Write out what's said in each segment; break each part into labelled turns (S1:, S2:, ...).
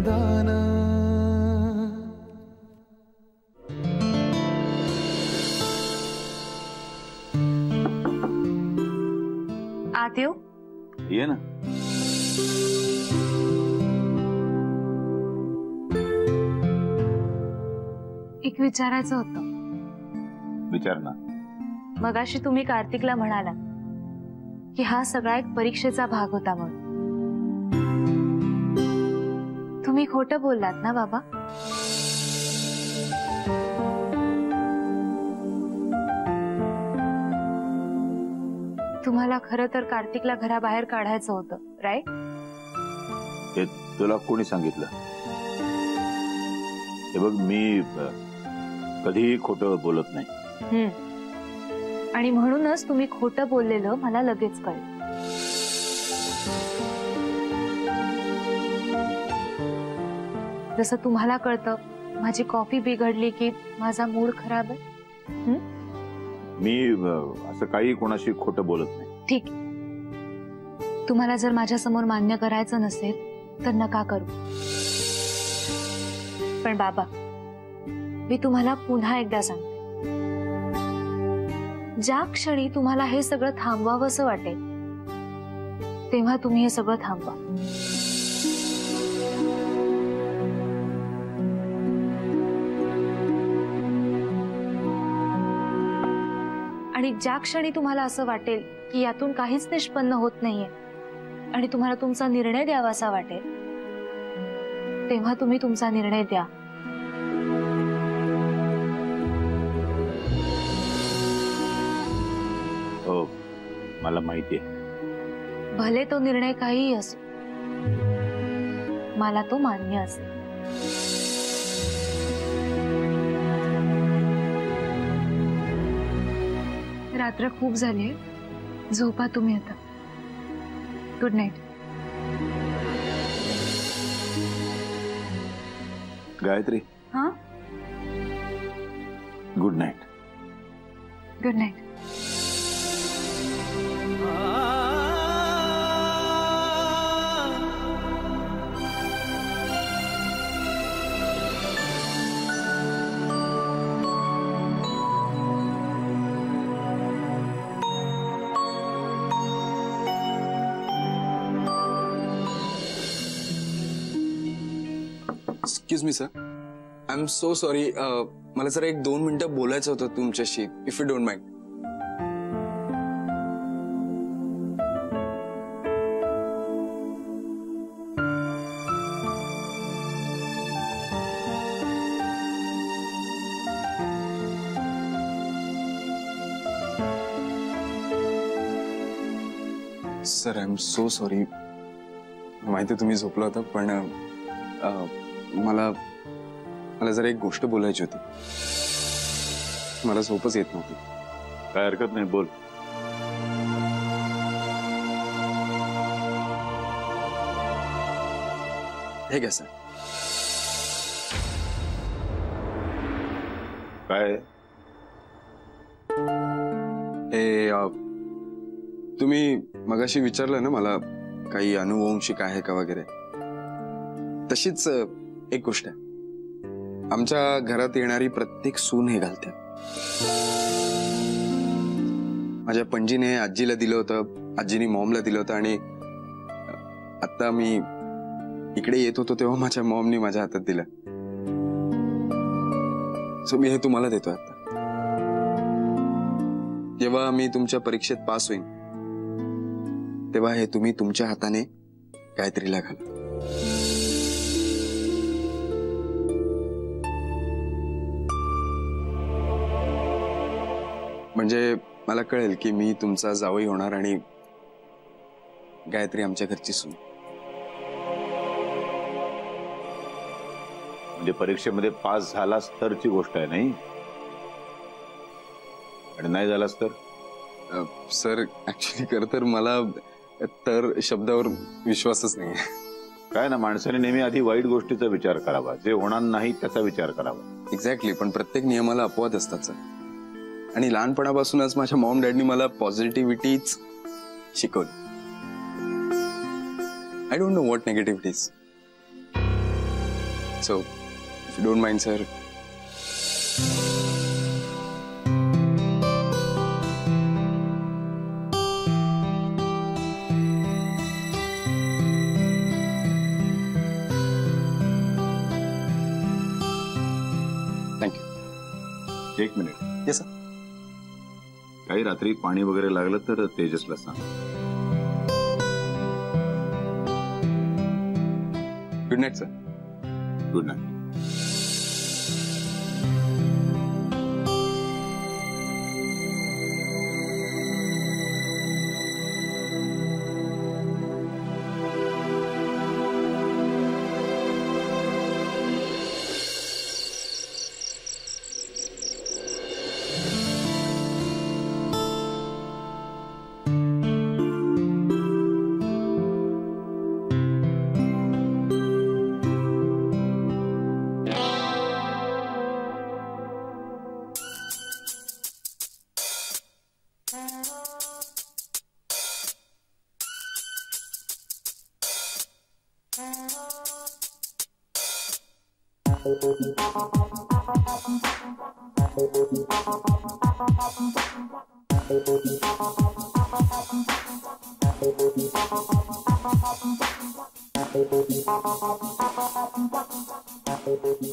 S1: दान।
S2: आत येऊ?
S3: ये ना।
S2: एक विचारायचं होतं।
S3: विचार ना।
S2: मगाशी तुम्ही कार्तिकला म्हणाला की हा सगळा एक परीक्षेचा भाग होता म्हणून। तुम्ही खोटं बोललात ना बाबा? तुम्हाला खरं तर कार्तिकला घराबाहेर काढायचं होतं, राईट?
S3: हे तुला कोणी सांगितलं? हे बघ, मी कधीही खोटं बोलत नाही।
S2: आणि म्हणूनच तुम्ही खोटं बोललेलं मला लगेच कळलं। जसं तुम्हाला कळतं माझी कॉफी बिघडली की माझा मूड खराब आहे।
S3: मी असं काही कोणाशी खोटं बोलत नाही।
S2: ठीक, तुम्हाला जर माझ्या समोर मान्य करायचं नसेल तर नका करू। पण बाबा, मी तुम्हाला पुन्हा एकदा सांगते, ज्या क्षणी तुम्हाला हे सगळं थांबवावंसं वाटेल तेव्हा तुम्ही हे सगळं थांबवा। आणि ज्या क्षणी तुम्हाला असं वाटेल की यातून काहीच निष्पन्न होत नाहीये आणि तुम्हाला तुमचा निर्णय द्यावासा वाटेल तेव्हा तुम्ही तुमचा निर्णय द्या।
S3: हो, मला माहिती आहे।
S2: भले तो निर्णय काहीही असो, मला तो मान्य असेल। रात्र खूप झाली, झोपा तुम्ही आता। Good night.
S3: गायत्री।
S2: हाँ,
S3: good night.
S2: Good night.
S4: Excuse me sir, I am so sorry. मला जरा 1-2 मिनिटं बोलायचं होतं तुमच्याशी, if you don't mind. Sir, I am so sorry. माहिती तुम्ही झोपला होता, पण मला जरा एक गोष्ट बोलायची होती। मला झोपच येत नव्हती।
S3: काय हरकत नाही, बोल।
S4: हे घ्या सर।
S3: काय?
S4: हे तुम्ही मगाशी विचारलं ना मला काही अनुवंशिक आहे का वगैरे, तशीच एक गोष्ट आहे। आमच्या घरात येणारी प्रत्येक सून हे घालते। माझ्या पणजीने आजीला दिलं होतं, आजीने मॉमला दिलं होतं, आणि आता मी इकडे येत होतो तेव्हा माझ्या मॉमनी माझ्या हातात दिलं। सो मी हे तुम्हाला देतोय आता। जेव्हा मी तुमच्या परीक्षेत पास होईन तेव्हा हे तुम्ही तुमच्या हाताने गायत्रीला घाला। म्हणजे मला कळेल की मी तुमचा जावई होणार आणि गायत्री आमच्या घरची सून।
S3: म्हणजे परीक्षेमध्ये पास झालास तरची गोष्ट आहे, नाही? आणि नाही झालास तर?
S4: सर, ऍक्च्युली खरं तर मला तर शब्दावर विश्वासच नाही।
S3: काय ना, माणसाने नेहमी आधी वाईट गोष्टीचा विचार करावा, जे होणार नाही त्याचा विचार करावा।
S4: एक्झॅक्टली, पण प्रत्येक नियमाला अपवाद असतात सर। आणि लहानपणापासूनच माझ्या मॉम डॅडनी मला पॉझिटिव्हिटीच शिकवली। I don't know what negativities. So if you don't mind sir. Thank you.
S3: एक मिनिट.
S4: Yes sir.
S3: काही रात्री पाणी वगैरे लागलं तर तेजसला सांग.
S4: Good night sir.
S3: Good night.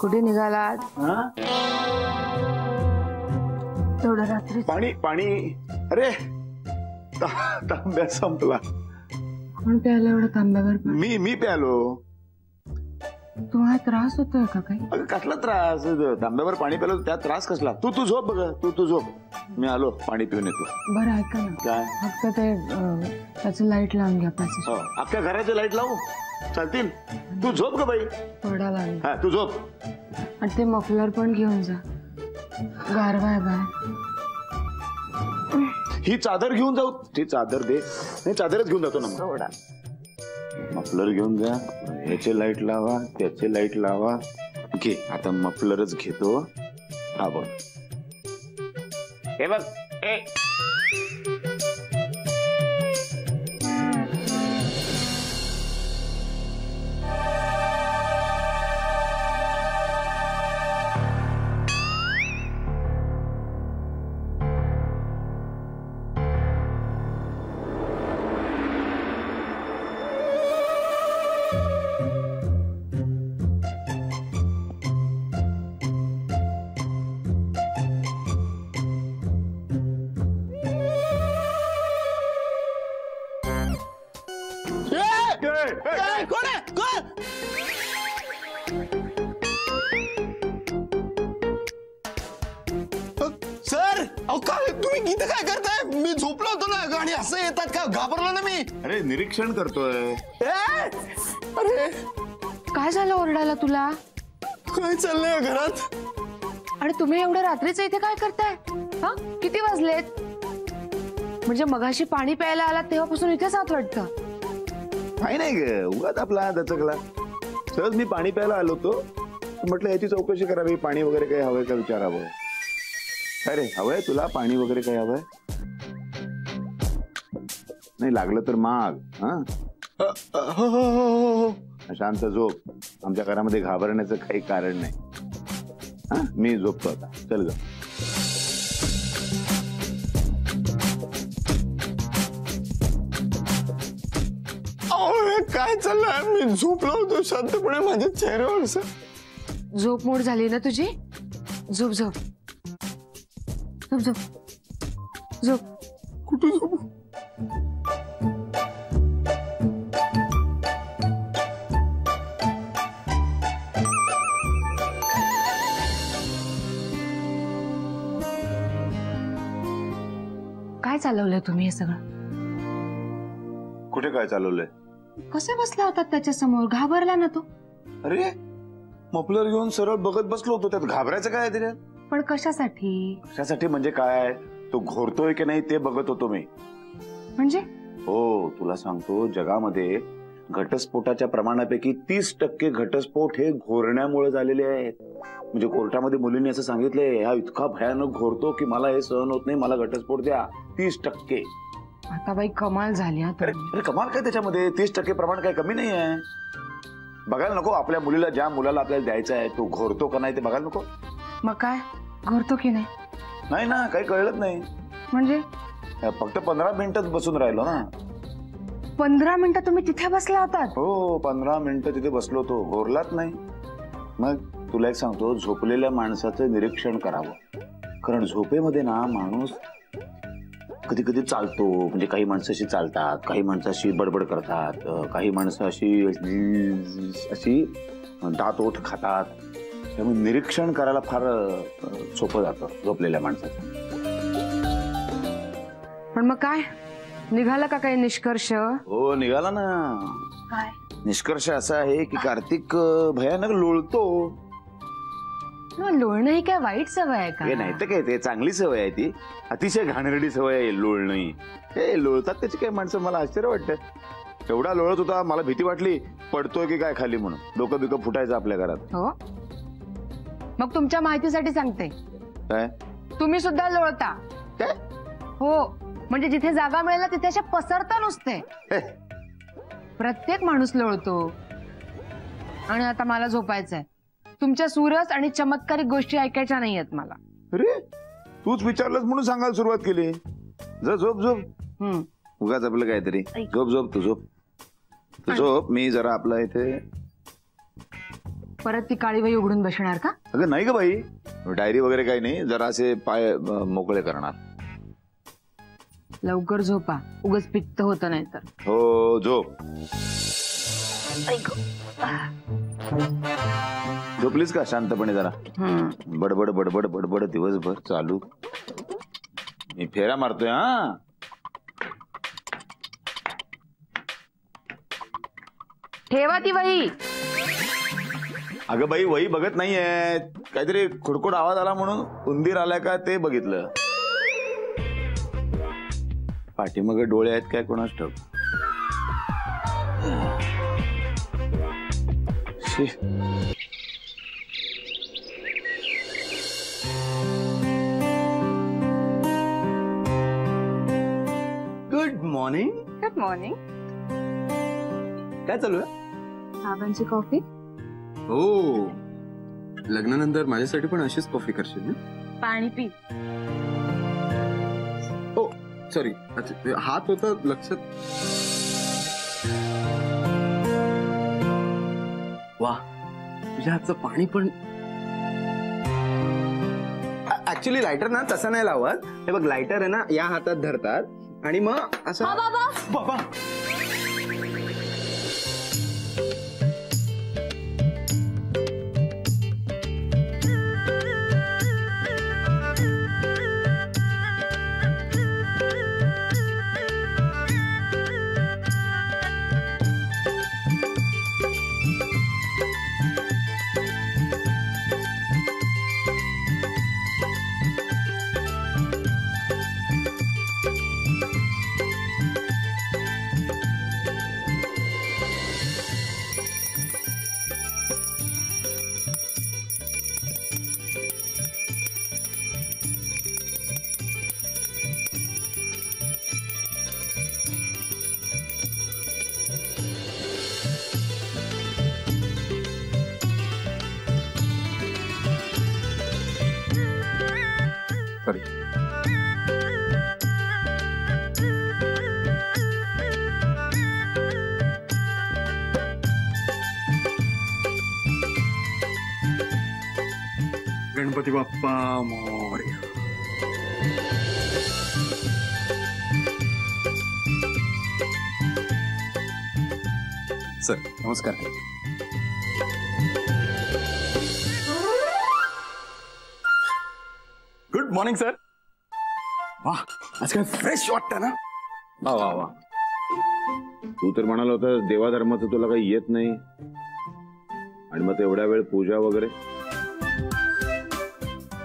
S2: कुठे निघालात? तेवढं रात्री
S3: पाणी पाणी. अरे तांब्या संपला.
S2: कोण प्यायला एवढं तांब्यावर पाणी?
S3: मी प्यालो.
S2: तुम्हाला त्रास होतोय का काही?
S3: अगं कसला त्रास? तांब्यावर पाणी प्यालो त्यात त्रास कसला? तू झोप बघ. तू झोप. मी आलो पाणी पिऊन येतो.
S2: बरं ऐका ना,
S3: काय?
S2: फक्त ते त्याचं लाईट लावून घ्या पॅसेज.
S3: हो, अख्ख्या घराचे लाईट लावू चालतील? तू झोप ग बाई.
S2: थोडा लाईट.
S3: हा तू झोप.
S2: आणि ते मफलर पण घेऊन जा, गारवा आहे बाहेर.
S3: ही चादर घेऊन जाऊ. ती चादर दे. नाही चादरच घेऊन जातो ना.
S2: थोडा
S3: मफलर घेऊन जा. याचे लाईट लावा, त्याचे लाईट लावा. घे आता मफलरच घेतो. हा बघ. हे बघ.
S4: सर अहो काय तुम्ही इथं काय करताय? मी झोपलो होतो ना आणि असं येतात का? घाबरलो ना मी.
S3: अरे निरीक्षण करतोय.
S4: अरे
S2: काय झालं ओरडायला तुला?
S4: काय चाललंय घरात?
S2: आणि तुम्ही एवढ्या रात्रीचं इथे काय करताय? हा किती वाजलेत? म्हणजे मगाशी पाणी प्यायला आलात तेव्हापासून इथेच आत वाटतं.
S3: काही नाही ग, उगाच आपला दचकला. सहज मी पाणी प्यायला आलो होतो. म्हटलं याची चौकशी करावी. पाणी वगैरे काही हवंय का विचारावं. अरे हवंय तुला पाणी वगैरे काही हवंय? नाही लागलं तर माग. हा शांत झोप. आमच्या घरामध्ये घाबरण्याचं काही कारण नाही. हा मी झोपतो आता. चल ग.
S4: काय चाललंय? मी झोपलो होतो शांतपणे. माझ्या चेहऱ्यावर
S2: झोप मोड झाली ना तुझी? झोप झोप झोप झोप झोप.
S4: कुठे झोपू?
S2: काय चालवलंय तुम्ही हे सगळं?
S3: कुठे काय चालवलंय?
S2: कसे बसला होतात त्याच्या समोर? घाबरला ना तो?
S3: अरे मफलर घेऊन सरळ बघत बसलो होतो. त्यात घाबरायचं काय त्याच्यात?
S2: पण कशासाठी?
S3: कशासाठी म्हणजे काय? तो घोरतोय की नाही ते बघत होतो मी.
S2: म्हणजे?
S3: हो तुला सांगतो, जगामध्ये घटस्फोटाच्या प्रमाणापैकी 30% घटस्फोट हे घोरण्यामुळे झालेले आहेत. म्हणजे कोर्टामध्ये मुलींनी असं सांगितलंय, हा इतका भयानक घोरतो की मला हे सहन होत नाही, मला घटस्फोट द्या. 30%.
S2: आता बाई कमाल झाली.
S3: अरे कमाल काय त्याच्यामध्ये? 30% प्रमाण काय कमी नाही आहे. बघायला नको आपल्या मुलीला, ज्या मुलाला आपल्याला द्यायचं आहे तो घोरतो का नाही ते बघायला नको?
S1: मग काय घोरतो की नाही?
S3: नाही ना, काही कळलंच नाही.
S1: म्हणजे
S3: फक्त 15 मिनिटच बसून राहिलो ना.
S1: 15 मिनिटं तुम्ही तिथे बसला होतात?
S3: हो, 15 मिनिटं तिथे बसलो तो, घोरलाच नाही. मग तुला एक सांगतो, झोपलेल्या माणसाचं निरीक्षण करावं. कारण झोपेमध्ये ना माणूस कधी कधी चालतो, म्हणजे काही माणसं अशी चालतात, काही माणसं अशी बडबड करतात, काही माणसं अशी दात ओठ खातात. त्यामुळे निरीक्षण करायला फार सोपं जातं झोपलेल्या माणसाचं.
S1: पण मग काय निघाला का काही निष्कर्ष?
S3: हो, निघाला ना.
S1: काय
S3: निष्कर्ष असा आहे की कार्तिक भयानक लोळतो.
S1: लोळणं ही काय वाईट सवय आहे का?
S3: हे नाही तर काय, ते चांगली सवय आहे. ती अतिशय घाणेरडी सवय आहे लोळणं ही. हे लोळतात त्याची काय माणसं, मला आश्चर्य वाटतं. एवढा लोळत होता, मला भीती वाटली पडतोय की काय खाली म्हणून. डोकं बिकं फुटायचं आपल्या घरात.
S1: हो, मग तुमच्या माहितीसाठी सांगते,
S3: काय
S1: तुम्ही सुद्धा लोळता.
S3: काय?
S1: हो, म्हणजे जिथे जागा मिळेल ना तिथे अशा पसरता नुसते.
S3: हे,
S1: प्रत्येक माणूस लोळतो. आणि आता मला झोपायचंय. तुमच्या सुरस आणि चमत्कारिक गोष्टी ऐकायच्या नाहीयेत मला.
S3: अरे तूच विचारलंस म्हणून सांगायला सुरुवात केली. जा झोप झोप. उगाच आपलं काहीतरी. झोप झोप, तू झोप, तू झोप. मी जरा आपला इथे.
S1: परत ती काळी वही उघडून बसणार का?
S3: अगं नाही ग बाई, डायरी वगैरे काही नाही. जरा असे पाय मोकळे करणार.
S1: लवकर झोपा, उगाच पित्त होतं नाही तर.
S3: हो, झोप. झोपलीस का शांतपणे? जरा बडबड बडबड बडबड दिवसभर चालू. मी फेरा मारतोय. हा,
S1: ठेवा ती वही.
S3: अगं बाई, वही बघत नाहीये. काहीतरी खुडखुड आवाज आला म्हणून उंदीर आलाय का ते बघितलं. पाठीमागे डोळे आहेत काय कोणास ठाऊक.
S5: Good morning.
S1: Good morning.
S5: काय चालू आहे?
S2: साबांची कॉफी.
S4: हो, लग्नानंतर माझ्यासाठी पण अशीच कॉफी करशील ना?
S2: पाणी पी.
S4: हो सॉरी, हात होता लक्षात. वा, तुझ्या हातचं पाणी पण.
S5: ऍक्च्युली लायटर ना तसं नाही लावत. हे बघ, लायटर आहे ना या हातात धरतात आणि मग असं. बाबा,
S4: सॉरी. गणपती बाप्पा मोरया. सर नमस्कार.
S5: Good morning sir.
S4: वाह, आज काय फ्रेश वाटतं ना?
S3: वा वा वा. तू तर म्हणाला होता देवाधर्माचं तुला काही येत नाही, आणि मग एवढ्या वेळ पूजा वगैरे.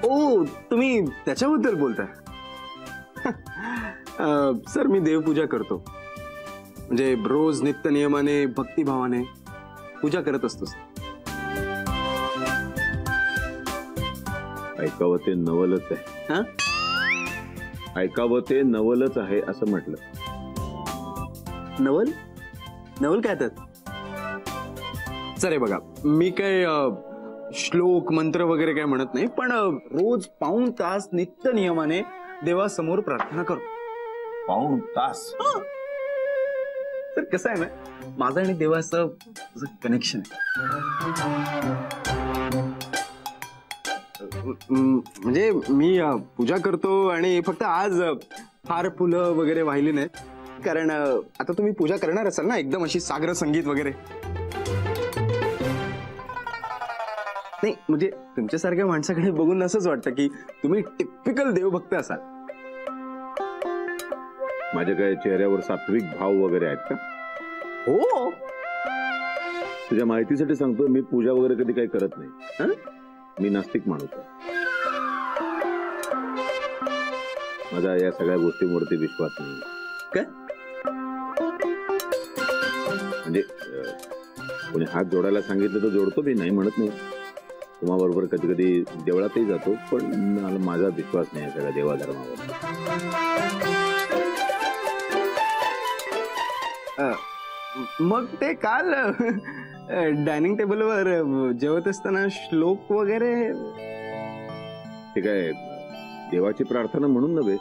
S5: ओ, तुम्ही त्याच्याबद्दल बोलताय?
S4: सर मी देवपूजा करतो. म्हणजे रोज नित्य नियमाने भक्तिभावाने पूजा करत असतो.
S3: ऐकावं ते नवलच आहे. ऐकावं ते नवलच आहे असं म्हटलं.
S5: नवल? नवल काय त्यात? सर बघा, मी काय श्लोक मंत्र वगैरे काय म्हणत नाही, पण रोज पाऊण तास नित्य नियमाने देवासमोर प्रार्थना करतो.
S3: पाऊण तास?
S5: तर कसं आहे ना, माझं आणि देवाचं कनेक्शन आहे. म्हणजे मी पूजा करतो आणि फक्त आज हार फुलं वगैरे वाहिली नाहीत, कारण आता तुम्ही पूजा करणार असाल ना एकदम अशी सागर संगीत वगैरे. नाही म्हणजे तुमच्यासारख्या माणसाकडे बघून असंच वाटतं की तुम्ही टिपिकल देवभक्त असाल.
S3: माझ्या काय चेहऱ्यावर सात्विक भाव वगैरे आहेत का?
S5: हो,
S3: तुझ्या माहितीसाठी सांगतो, मी पूजा वगैरे कधी काही करत नाही. हं? मी नास्तिक माणूस आहे. माझा या सगळ्या गोष्टींवरती विश्वास नाही.
S5: काय
S3: म्हणजे कोणी हात जोडायला सांगितलं तर जोडतो, मी नाही म्हणत नाही. तुम्हाबरोबर कधी कधी देवळातही जातो, पण मला माझा विश्वास नाही सगळ्या देवाधर्मावर.
S5: मग ते काल डायनिंग टेबलवर जेवत असताना श्लोक वगैरे
S3: ते काय देवाची प्रार्थना म्हणून नव्हे,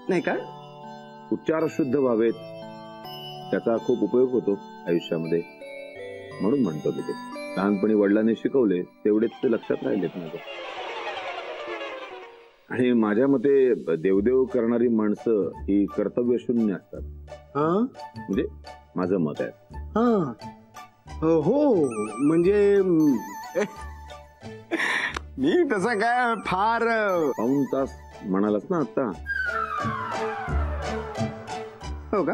S5: नाही का?
S3: उच्चार शुद्ध व्हावेत, त्याचा खूप उपयोग होतो आयुष्यामध्ये, म्हणून म्हणतो मी ते. लहानपणी वडिलांनी शिकवले तेवढेच ते लक्षात राहिलेत माझ्या. आणि माझ्या मते देवदेव करणारी माणसं ही कर्तव्यशून्य असतात. म्हणजे माझं मत आहे.
S5: हो, म्हणजे मी तसं काय फार.
S3: पाऊण तास म्हणालास ना आता?
S5: हो का?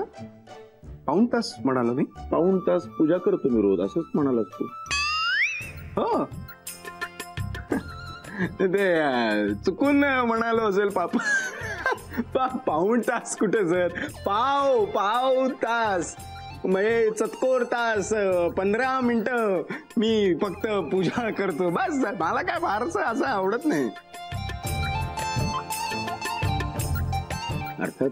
S5: पाऊण तास म्हणालो मी.
S3: पाऊण तास पूजा करतो मी रोज, असंच म्हणालास तू.
S5: हो, ते चुकून म्हणालो असेल पाप. पाऊण तास कुठे सर, पाव तास म्हणजे चतकोर तास, 15 मिनिटं मी फक्त पूजा करतो बस. मला काय फारसं असं आवडत नाही.
S3: अर्थात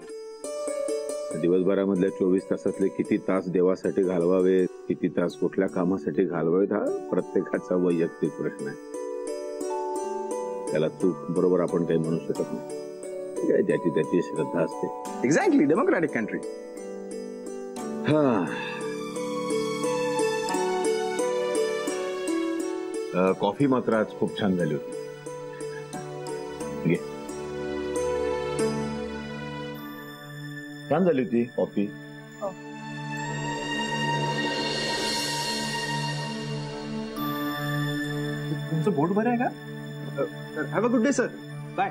S3: दिवसभरामधल्या 24 तासातले किती तास देवासाठी घालवावे, किती तास कुठल्या कामासाठी घालवावेत, हा प्रत्येकाचा वैयक्तिक प्रश्न आहे. त्याला चूक बरोबर आपण काही म्हणू शकत नाही. ज्याची त्याची श्रद्धा असते.
S5: Exactly, democratic country.
S3: कॉफी मात्र आज खूप छान झाली होती. घे. छान झाली होती कॉफी.
S5: तुमचं बोट बरं आहे का? Have a good day sir, bye.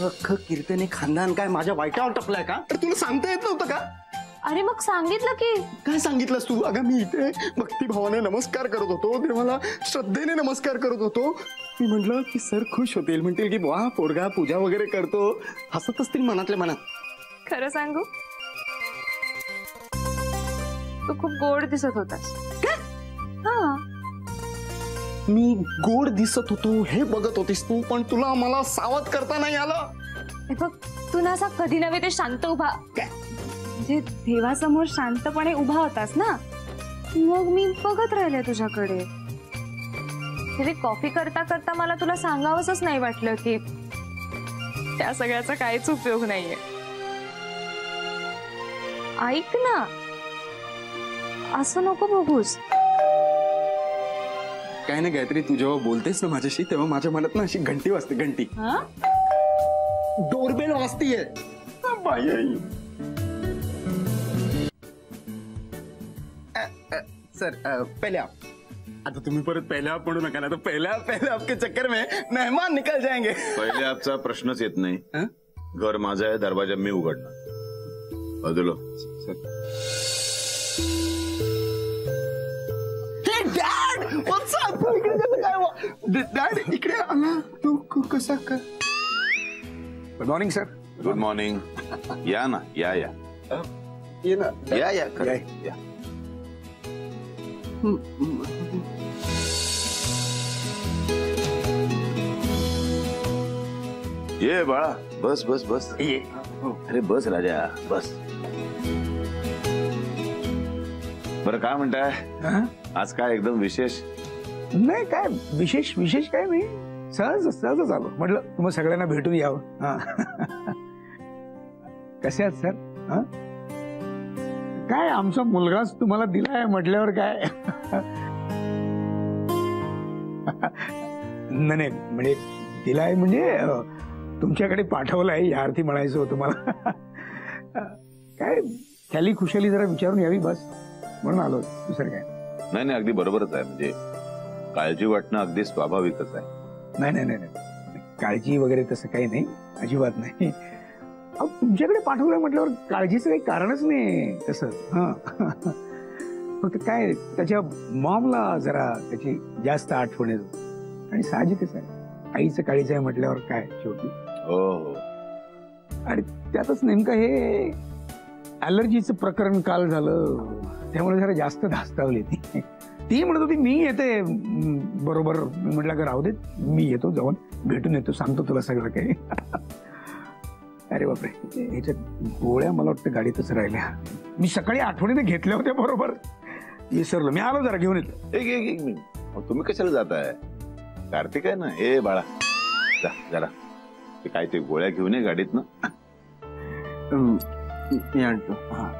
S5: अख्खं कीर्तनी खानदान काय माझ्या वाईटावर टपलाय का? तर तुला सांगता येत नव्हतं का?
S2: अरे मग सांगितलं की. काय
S5: सांगितलंस तू? अगं मी इथे भक्तिभावाने नमस्कार करत होतो, देवाला श्रद्धेने नमस्कार करत होतो. मी म्हटलं की सर खुश होतील, म्हणतील की वा पोरगा पूजा वगैरे करतो, हसत असतील मनातल्या मनात.
S2: खरं सांगू, तू खूप गोड दिसत होतास. हा,
S5: मी गोड दिसत होतो हे बघत होतीस तू, पण तुला मला सावध करता नाही आलं.
S2: बघ, तू ना असा कधी नव्हे ते शांत उभा, म्हणजे देवासमोर शांतपणे उभा होतास ना, मग मी बघत राहिले तुझ्याकडे. तरी कॉफी करता करता मला तुला सांगावंच नाही वाटलं की त्या सगळ्याचा काहीच उपयोग नाहीये. ऐक ना, असं नको बघूस.
S5: काय ना गायत्री, तू जेव्हा बोलतेस ना माझ्याशी तेव्हा माझ्या मनात ना अशी घंटी वाजते. घंटी, डोरबेल वाजतीये. सर पहले आप. आता तुम्ही परत पहले आप म्हणू नका ना, तर पहले आपके चक्कर में मेहमान निकल जाएंगे.
S3: पहिले आपचा प्रश्नच येत नाही. घर माझं आहे, दरवाजा मी उघडणार. बदलो.
S5: डॅड इकडे आला तू कसा का? Good morning sir.
S3: Good morning. या ना, या या
S5: ये ना,
S3: या या
S5: या.
S3: ये बाळा, बस बस बस.
S5: ये.
S3: अरे बस राजा, बस. बरं काय म्हणताय
S5: हा?
S3: आज काय एकदम विशेष?
S5: नाही काय विशेष विशेष काय नाही, सहज सहजच आलो, म्हटलं तुम्हाला सगळ्यांना भेटून यावं. हा. कसे आहात सर? हा? काय आमचा मुलगाच तुम्हाला दिलाय म्हटल्यावर काय. नाही म्हणजे दिलाय म्हणजे तुमच्याकडे पाठवलाय या अर्थी म्हणायचं होतं मला. काय खाली खुशाली जरा विचारून यावी बस म्हणून आलो, दुसरं काय
S3: नाही नाही, अगदी बरोबरच आहे. म्हणजे काळजी वाटणं अगदी स्वाभाविकच आहे.
S5: नाही नाही नाही नाही, काळजी वगैरे तसं काही नाही, अजिबात नाही. अहो, तुमच्याकडे पाठवलंय म्हटल्यावर काळजीचं काही कारणच नाही तसं. हा. फक्त काय त्याच्या मॉमला जरा त्याची जास्त आठवण येतो आणि साहजिकच आहे, आईचं काळीचं आहे म्हटल्यावर काय शेवटी.
S3: हो हो.
S5: आणि त्यातच नेमकं हे ॲलर्जीचं प्रकरण काल झालं, त्यामुळे जरा जास्त धास्तावली ती. ती म्हणत होती मी येते बरोबर. मी म्हटलं का राहू देत, मी येतो, जाऊन भेटून येतो, सांगतो तुला सगळं काही. अरे बापरे, ह्याच्यात गोळ्या मला वाटतं गाडीतच राहिल्या. मी सकाळी आठवणीने घेतल्या होत्या बरोबर, विसरलो. मी आलो, जरा घेऊन येतो.
S3: एक मिनिट, मग तुम्ही कशाला जाताय? कार्तिक आहे ना. ए बाळा, जा जरा ते काय ते गोळ्या घेऊन ये गाडीत ना.
S4: मी आणतो.
S5: हा